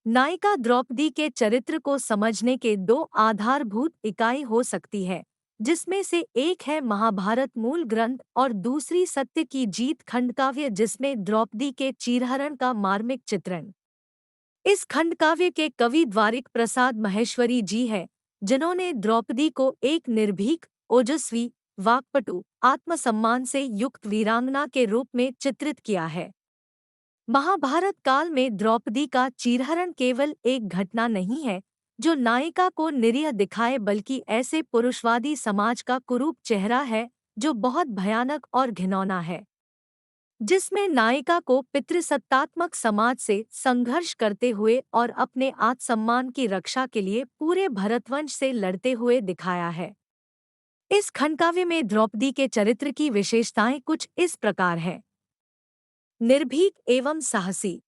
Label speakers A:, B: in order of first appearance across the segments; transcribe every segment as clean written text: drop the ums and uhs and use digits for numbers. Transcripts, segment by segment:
A: नायिका द्रौपदी के चरित्र को समझने के दो आधारभूत इकाई हो सकती है, जिसमें से एक है महाभारत मूल ग्रंथ और दूसरी सत्य की जीत खंडकाव्य, जिसमें द्रौपदी के चीरहरण का मार्मिक चित्रण। इस खंडकाव्य के कवि द्वारिक प्रसाद महेश्वरी जी हैं, जिन्होंने द्रौपदी को एक निर्भीक, ओजस्वी, वाक्पटु, आत्मसम्मान से युक्त वीरांगना के रूप में चित्रित किया है। महाभारत काल में द्रौपदी का चीरहरण केवल एक घटना नहीं है जो नायिका को निरीह दिखाए, बल्कि ऐसे पुरुषवादी समाज का कुरूप चेहरा है जो बहुत भयानक और घिनौना है, जिसमें नायिका को पितृसत्तात्मक समाज से संघर्ष करते हुए और अपने आत्मसम्मान की रक्षा के लिए पूरे भरतवंश से लड़ते हुए दिखाया है। इस खंडकाव्य में द्रौपदी के चरित्र की विशेषताएं कुछ इस प्रकार हैं। निर्भीक एवं साहसी।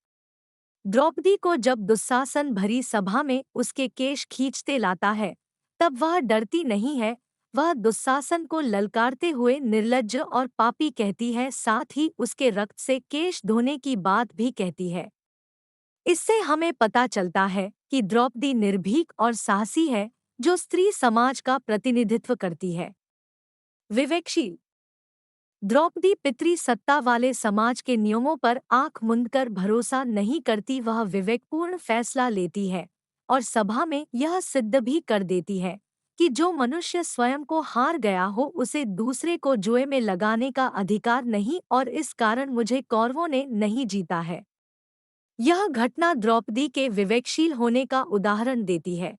A: द्रौपदी को जब दुस्शासन भरी सभा में उसके केश खींचते लाता है, तब वह डरती नहीं है। वह दुस्शासन को ललकारते हुए निर्लज्ज और पापी कहती है, साथ ही उसके रक्त से केश धोने की बात भी कहती है। इससे हमें पता चलता है कि द्रौपदी निर्भीक और साहसी है, जो स्त्री समाज का प्रतिनिधित्व करती है। विवेकशील। द्रौपदी पितृ सत्ता वाले समाज के नियमों पर आंख मूंदकर भरोसा नहीं करती। वह विवेकपूर्ण फैसला लेती है और सभा में यह सिद्ध भी कर देती है कि जो मनुष्य स्वयं को हार गया हो, उसे दूसरे को जुए में लगाने का अधिकार नहीं, और इस कारण मुझे कौरवों ने नहीं जीता है। यह घटना द्रौपदी के विवेकशील होने का उदाहरण देती है।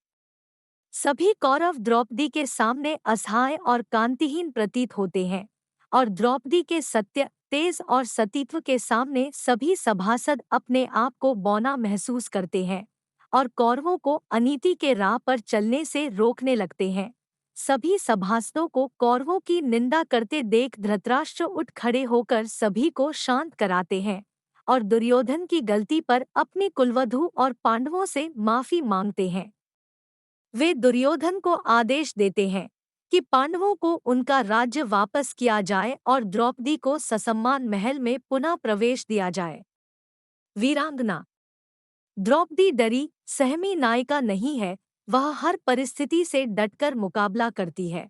A: सभी कौरव द्रौपदी के सामने असहाय और कांतिहीन प्रतीत होते हैं, और द्रौपदी के सत्य, तेज और सतीत्व के सामने सभी सभासद अपने आप को बौना महसूस करते हैं और कौरवों को अनीति के राह पर चलने से रोकने लगते हैं। सभी सभासदों को कौरवों की निंदा करते देख धृतराष्ट्र उठ खड़े होकर सभी को शांत कराते हैं और दुर्योधन की गलती पर अपनी कुलवधू और पांडवों से माफी मांगते हैं। वे दुर्योधन को आदेश देते हैं कि पांडवों को उनका राज्य वापस किया जाए और द्रौपदी को ससम्मान महल में पुनः प्रवेश दिया जाए। वीरांगना। द्रौपदी डरी सहमी नायिका नहीं है, वह हर परिस्थिति से डटकर मुकाबला करती है।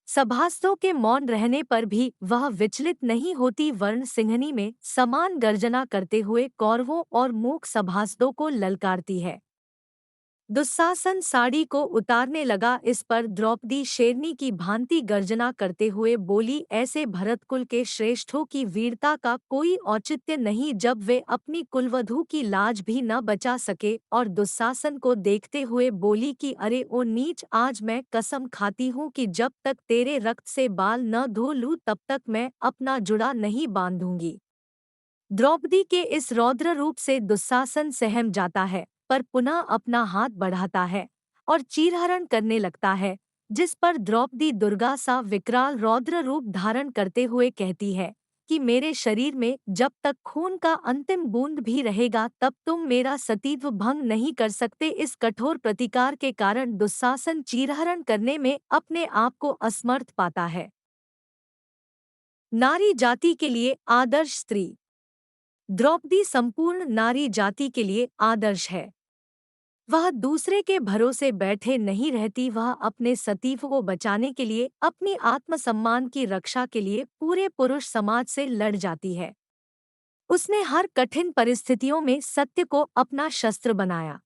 A: सभासदों के मौन रहने पर भी वह विचलित नहीं होती, वर्ण सिंहनी में समान गर्जना करते हुए कौरवों और मूक सभासदों को ललकारती है। दुस्शासन साड़ी को उतारने लगा, इस पर द्रौपदी शेरनी की भांति गर्जना करते हुए बोली, ऐसे भरतकुल के श्रेष्ठों की वीरता का कोई औचित्य नहीं जब वे अपनी कुलवधू की लाज भी न बचा सके, और दुस्शासन को देखते हुए बोली कि अरे ओ नीच, आज मैं कसम खाती हूँ कि जब तक तेरे रक्त से बाल न धो लूँ तब तक मैं अपना जुड़ा नहीं बांधूंगी। द्रौपदी के इस रौद्र रूप से दुस्शासन सहम जाता है, पर पुनः अपना हाथ बढ़ाता है और चीरहरण करने लगता है, जिस पर द्रौपदी दुर्गा सा विकराल रौद्र रूप धारण करते हुए कहती है कि मेरे शरीर में जब तक खून का अंतिम बूंद भी रहेगा तब तुम मेरा सतीत्व भंग नहीं कर सकते। इस कठोर प्रतिकार के कारण दुस्शासन चीरहरण करने में अपने आप को असमर्थ पाता है। नारी जाति के लिए आदर्श स्त्री। द्रौपदी संपूर्ण नारी जाति के लिए आदर्श है। वह दूसरे के भरोसे बैठे नहीं रहती, वह अपने सतीत्व को बचाने के लिए, अपनी आत्मसम्मान की रक्षा के लिए पूरे पुरुष समाज से लड़ जाती है। उसने हर कठिन परिस्थितियों में सत्य को अपना शस्त्र बनाया।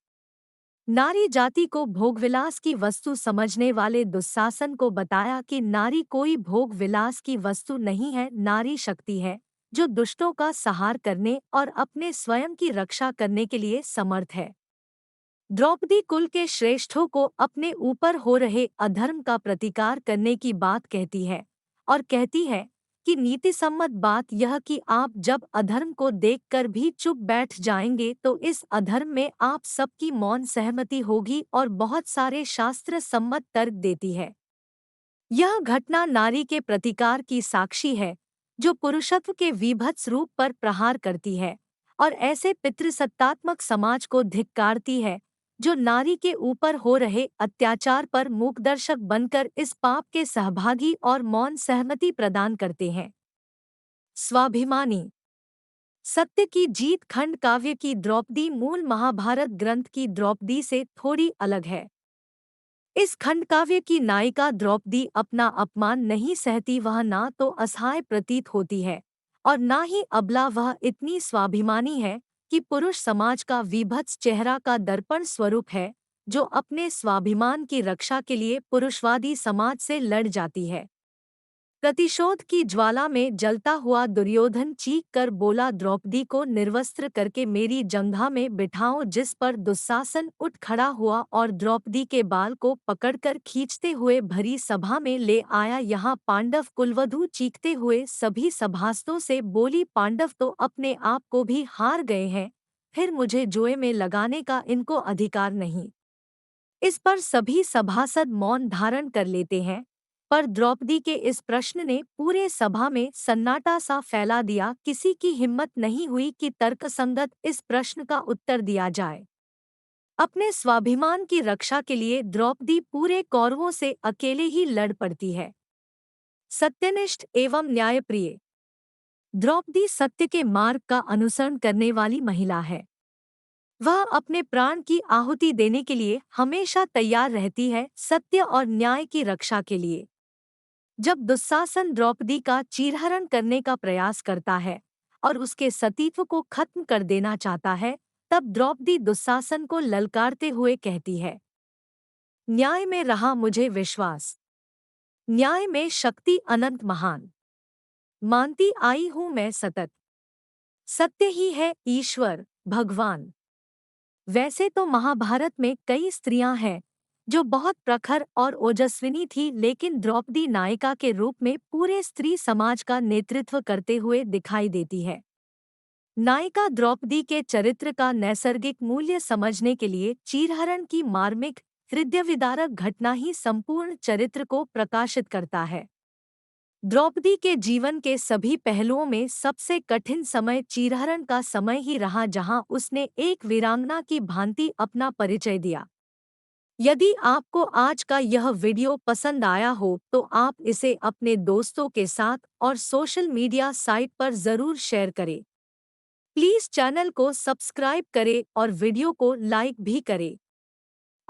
A: नारी जाति को भोगविलास की वस्तु समझने वाले दुस्शासन को बताया कि नारी कोई भोग विलास की वस्तु नहीं है, नारी शक्ति है जो दुष्टों का संहार करने और अपने स्वयं की रक्षा करने के लिए समर्थ है। द्रौपदी कुल के श्रेष्ठों को अपने ऊपर हो रहे अधर्म का प्रतिकार करने की बात कहती है और कहती है कि नीतिसम्मत बात यह कि आप जब अधर्म को देखकर भी चुप बैठ जाएंगे तो इस अधर्म में आप सबकी मौन सहमति होगी, और बहुत सारे शास्त्र सम्मत तर्क देती है। यह घटना नारी के प्रतिकार की साक्षी है, जो पुरुषत्व के विभत्स रूप पर प्रहार करती है और ऐसे पितृसत्तात्मक समाज को धिक्कारती है जो नारी के ऊपर हो रहे अत्याचार पर मूकदर्शक बनकर इस पाप के सहभागी और मौन सहमति प्रदान करते हैं। स्वाभिमानी। सत्य की जीत खंड काव्य की द्रौपदी मूल महाभारत ग्रंथ की द्रौपदी से थोड़ी अलग है। इस खंड काव्य की नायिका द्रौपदी अपना अपमान नहीं सहती, वह ना तो असहाय प्रतीत होती है और ना ही अबला, वह इतनी स्वाभिमानी है कि पुरुष समाज का विभत्स चेहरा का दर्पण स्वरूप है, जो अपने स्वाभिमान की रक्षा के लिए पुरुषवादी समाज से लड़ जाती है। प्रतिशोध की ज्वाला में जलता हुआ दुर्योधन चीख कर बोला, द्रौपदी को निर्वस्त्र करके मेरी जंघा में बिठाओ, जिस पर दुस्शासन उठ खड़ा हुआ और द्रौपदी के बाल को पकड़कर खींचते हुए भरी सभा में ले आया। यहाँ पांडव कुलवधू चीखते हुए सभी सभासदों से बोली, पांडव तो अपने आप को भी हार गए हैं, फिर मुझे जुए में लगाने का इनको अधिकार नहीं। इस पर सभी सभासद मौन धारण कर लेते हैं, पर द्रौपदी के इस प्रश्न ने पूरे सभा में सन्नाटा सा फैला दिया। किसी की हिम्मत नहीं हुई कि तर्कसंगत इस प्रश्न का उत्तर दिया जाए। अपने स्वाभिमान की रक्षा के लिए द्रौपदी पूरे कौरवों से अकेले ही लड़ पड़ती है। सत्यनिष्ठ एवं न्यायप्रिय द्रौपदी सत्य के मार्ग का अनुसरण करने वाली महिला है। वह अपने प्राण की आहुति देने के लिए हमेशा तैयार रहती है, सत्य और न्याय की रक्षा के लिए। जब दुस्शासन द्रौपदी का चीरहरण करने का प्रयास करता है और उसके सतीत्व को खत्म कर देना चाहता है, तब द्रौपदी दुस्शासन को ललकारते हुए कहती है, न्याय में रहा मुझे विश्वास, न्याय में शक्ति अनंत महान, मानती आई हूं मैं सतत, सत्य ही है ईश्वर भगवान। वैसे तो महाभारत में कई स्त्रियां हैं जो बहुत प्रखर और ओजस्विनी थी, लेकिन द्रौपदी नायिका के रूप में पूरे स्त्री समाज का नेतृत्व करते हुए दिखाई देती है। नायिका द्रौपदी के चरित्र का नैसर्गिक मूल्य समझने के लिए चीरहरण की मार्मिक हृदयविदारक घटना ही संपूर्ण चरित्र को प्रकाशित करता है। द्रौपदी के जीवन के सभी पहलुओं में सबसे कठिन समय चीरहरण का समय ही रहा, जहां उसने एक वीरांगना की भांति अपना परिचय दिया। यदि आपको आज का यह वीडियो पसंद आया हो तो आप इसे अपने दोस्तों के साथ और सोशल मीडिया साइट पर ज़रूर शेयर करें। प्लीज़ चैनल को सब्सक्राइब करें और वीडियो को लाइक भी करें।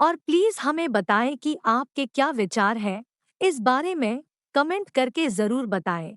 A: और प्लीज़ हमें बताएं कि आपके क्या विचार हैं इस बारे में, कमेंट करके ज़रूर बताएं।